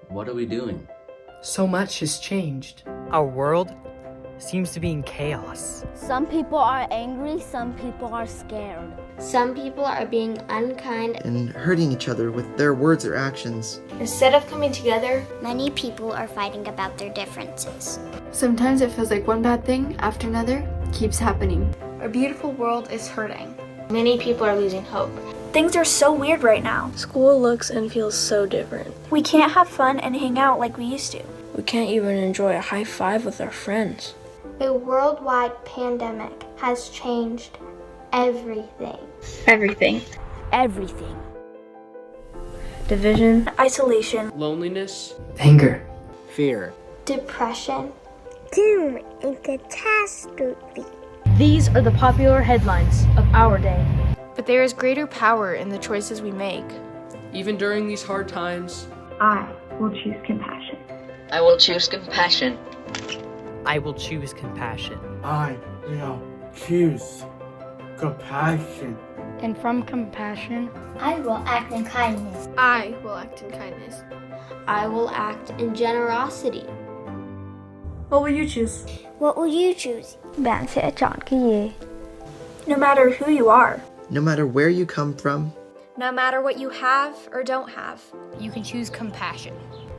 What are we doing? So much has changed. Our world seems to be in chaos. Some people are angry, some people are scared. Some people are being unkind and hurting each other with their words or actions. Instead of coming together, many people are fighting about their differences. Sometimes it feels like one bad thing after another keeps happening. Our beautiful world is hurting. Many people are losing hope. Things are so weird right now. School looks and feels so different. We can't have fun and hang out like we used to. We can't even enjoy a high five with our friends. A worldwide pandemic has changed everything. Everything. Division, isolation, loneliness, anger, fear, depression, doom and catastrophe. These are the popular headlines of our day. But there is greater power in the choices we make. Even during these hard times, I will choose compassion. I will choose compassion. I will choose compassion. I will choose compassion. And from compassion, I will act in kindness. I will act in kindness. I will act in generosity. What will you choose? What will you choose? Bạn sẽ chọn cái gì? No matter who you are. No matter where you come from. No matter what you have or don't have. You can choose compassion.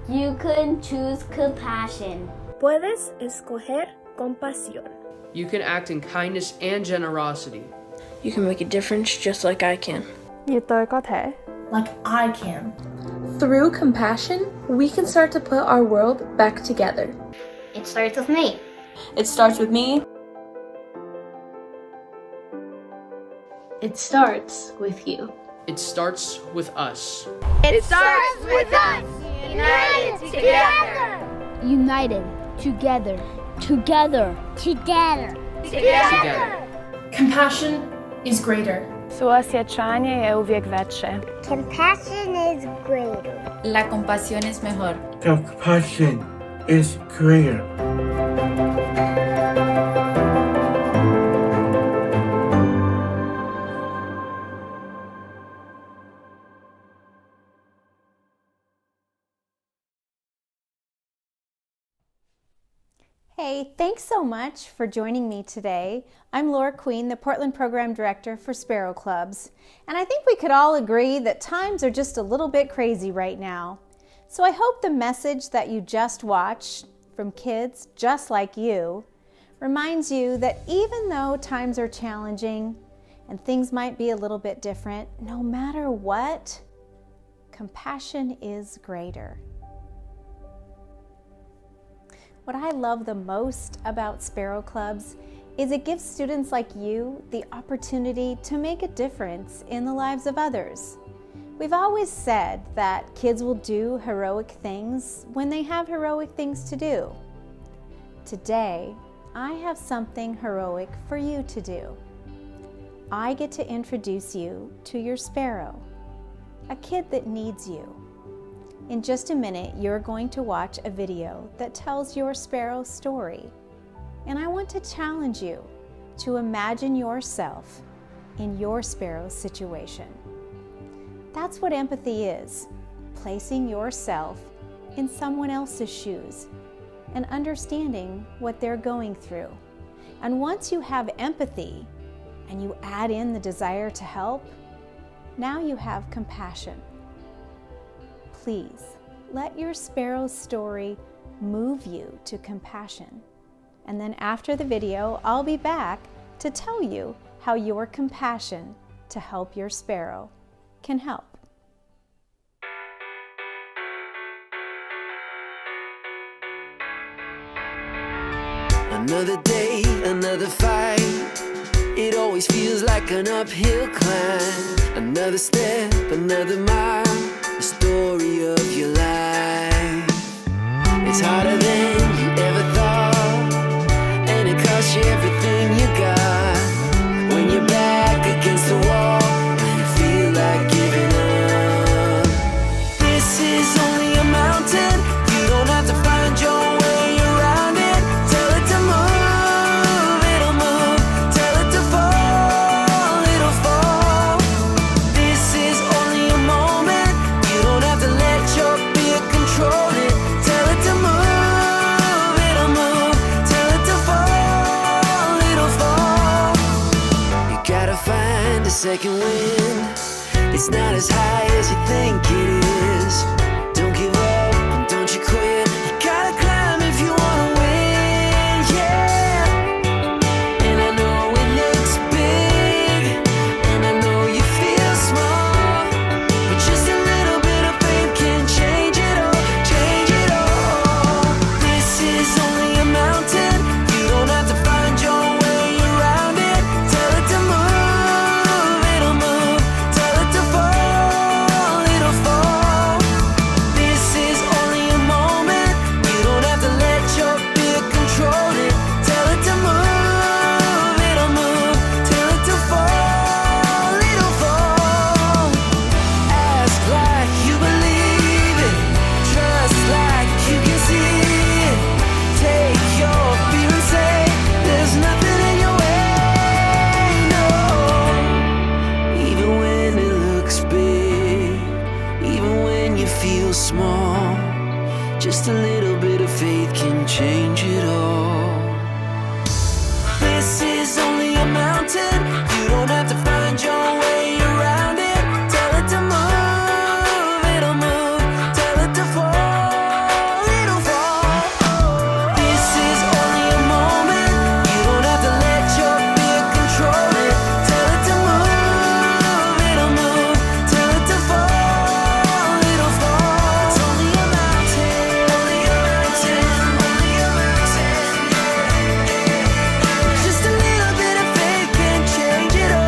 You can choose compassion. Puedes escoger compasión. You can act in kindness and generosity. You can make a difference just like I can. Như tôi có thể. Like I can. Through compassion, we can start to put our world back together. It starts with me. It starts with me. It starts with you. It starts with us. It starts with us. United together. United together. Together. Together. Together. Compassion is greater. Suosjećanje je uvijek veće. Compassion is greater. La compasión es mejor. Compassion is greater. Hey, thanks so much for joining me today. I'm Laura Queen, the Portland Program Director for Sparrow Clubs. And I think we could all agree that times are just a little bit crazy right now. So I hope the message that you just watched from kids just like you reminds you that even though times are challenging and things might be a little bit different, no matter what, compassion is greater. What I love the most about Sparrow Clubs is it gives students like you the opportunity to make a difference in the lives of others. We've always said that kids will do heroic things when they have heroic things to do. Today, I have something heroic for you to do. I get to introduce you to your sparrow, a kid that needs you. In just a minute, you're going to watch a video that tells your sparrow's story. And I want to challenge you to imagine yourself in your sparrow's situation. That's what empathy is, placing yourself in someone else's shoes and understanding what they're going through. And once you have empathy and you add in the desire to help, now you have compassion. Please, let your sparrow's story move you to compassion. And then after the video, I'll be back to tell you how your compassion to help your sparrow can help. Another day, another fight. It always feels like an uphill climb. Another step, another mile. The story of your life. It's harder than you ever thought, and it costs you everything you got. When you're back against the wall, and you feel like giving up. This is only a mountain. You don't have to find your way around it. Tell it to move, it'll move. Tell it to fall, it'll fall. This is only a moment. You don't have to let your fear control it. It's not as high as you think it is. Don't give up and don't you quit. You gotta climb if you wanna win, yeah. And I know it looks big, and I know you feel small, but just a little bit of faith can change it all, change it all. This is only a mountain. You don't have to find your way around it. Tell it to move, it'll move. Tell it to fall, it'll fall. This is only a moment. You don't have to let your fear control it. Tell it to move, it'll move. Tell it to fall, it'll fall. Ask like you believe it. Trust like you can see it. Take your fear and say there's nothing in your way, no. Even when it looks big, even when you feel small, just a little bit of faith can change it all. This is only a mountain. You don't have to find your way around it. Tell it to move, it'll move. Tell it to fall, it'll fall. This is only a moment. You don't have to let your fear control it. Tell it to move, it'll move. Tell it to fall, it'll fall. It's only a mountain, only a mountain, only a mountain. Just a little bit of faith can change it all.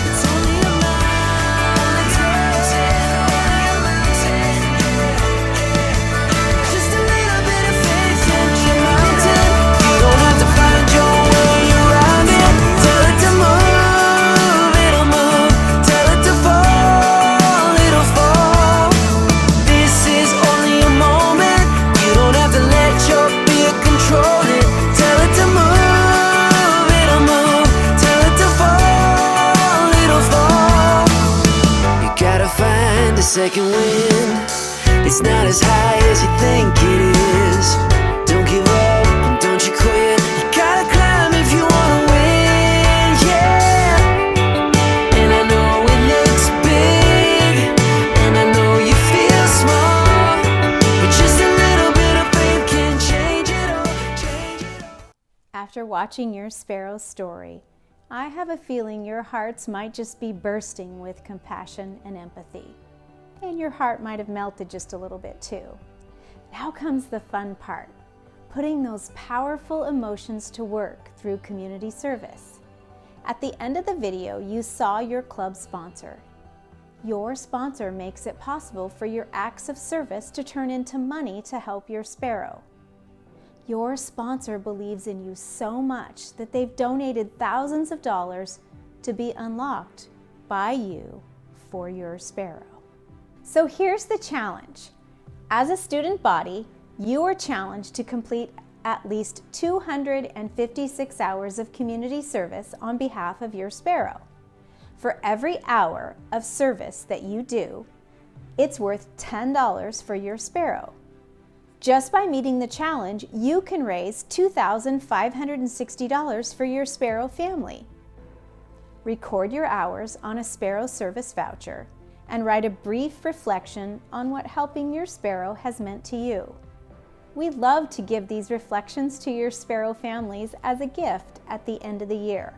It's only a mountain, only a mountain. Just a little bit of faith can change it all. You don't have to find your way around it. Tell it to move, it'll move. Tell it to fall, it'll fall. This is only a moment. You don't have to let your fear control it. Tell it to move, it'll move. Tell it to fall, it'll fall. You gotta find a second wind. It's not as high as you think it is. Don't give up and don't you quit. You gotta climb if you wanna win, yeah. And I know it looks big, and I know you feel small, but just a little bit of faith can change it all, change it all. After watching your sparrow's story, I have a feeling your hearts might just be bursting with compassion and empathy. And your heart might have melted just a little bit too. Now comes the fun part, putting those powerful emotions to work through community service. At the end of the video, you saw your club sponsor. Your sponsor makes it possible for your acts of service to turn into money to help your sparrow. Your sponsor believes in you so much that they've donated thousands of dollars to be unlocked by you for your sparrow. So here's the challenge. As a student body, you are challenged to complete at least 256 hours of community service on behalf of your sparrow. For every hour of service that you do, it's worth $10 for your sparrow. Just by meeting the challenge, you can raise $2,560 for your sparrow family. Record your hours on a sparrow service voucher and write a brief reflection on what helping your sparrow has meant to you. We love to give these reflections to your sparrow families as a gift at the end of the year.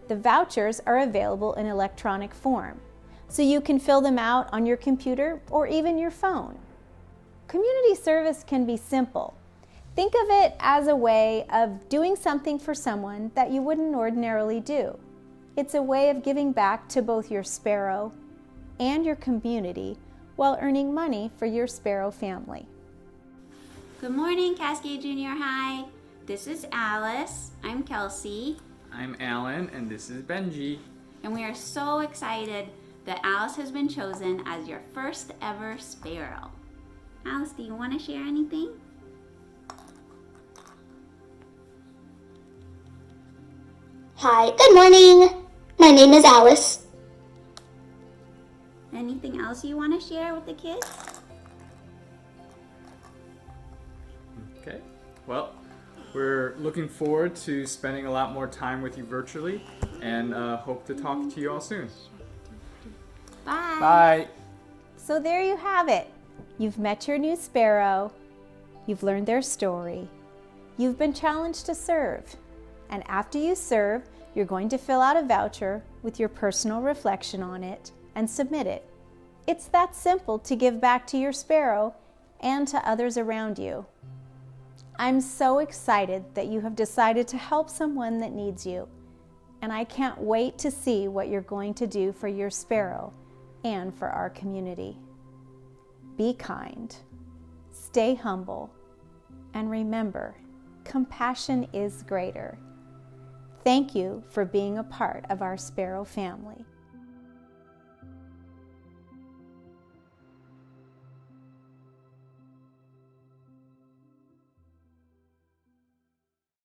The vouchers are available in electronic form, so you can fill them out on your computer or even your phone. Community service can be simple. Think of it as a way of doing something for someone that you wouldn't ordinarily do. It's a way of giving back to both your sparrow and your community while earning money for your sparrow family. Good morning, Cascade Junior High. This is Alice. I'm Kelsey. I'm Alan, and this is Benji. And we are so excited that Alice has been chosen as your first ever sparrow. Alice, do you want to share anything? Hi, good morning. My name is Alice. Anything else you want to share with the kids? Okay. Well, We're looking forward to spending a lot more time with you virtually and hope to talk to you all soon. Bye. Bye. So there you have it. You've met your new sparrow. You've learned their story. You've been challenged to serve. And after you serve, you're going to fill out a voucher with your personal reflection on it and submit it. It's that simple to give back to your sparrow and to others around you. I'm so excited that you have decided to help someone that needs you, and I can't wait to see what you're going to do for your sparrow and for our community. Be kind, stay humble, and remember, compassion is greater. Thank you for being a part of our sparrow family.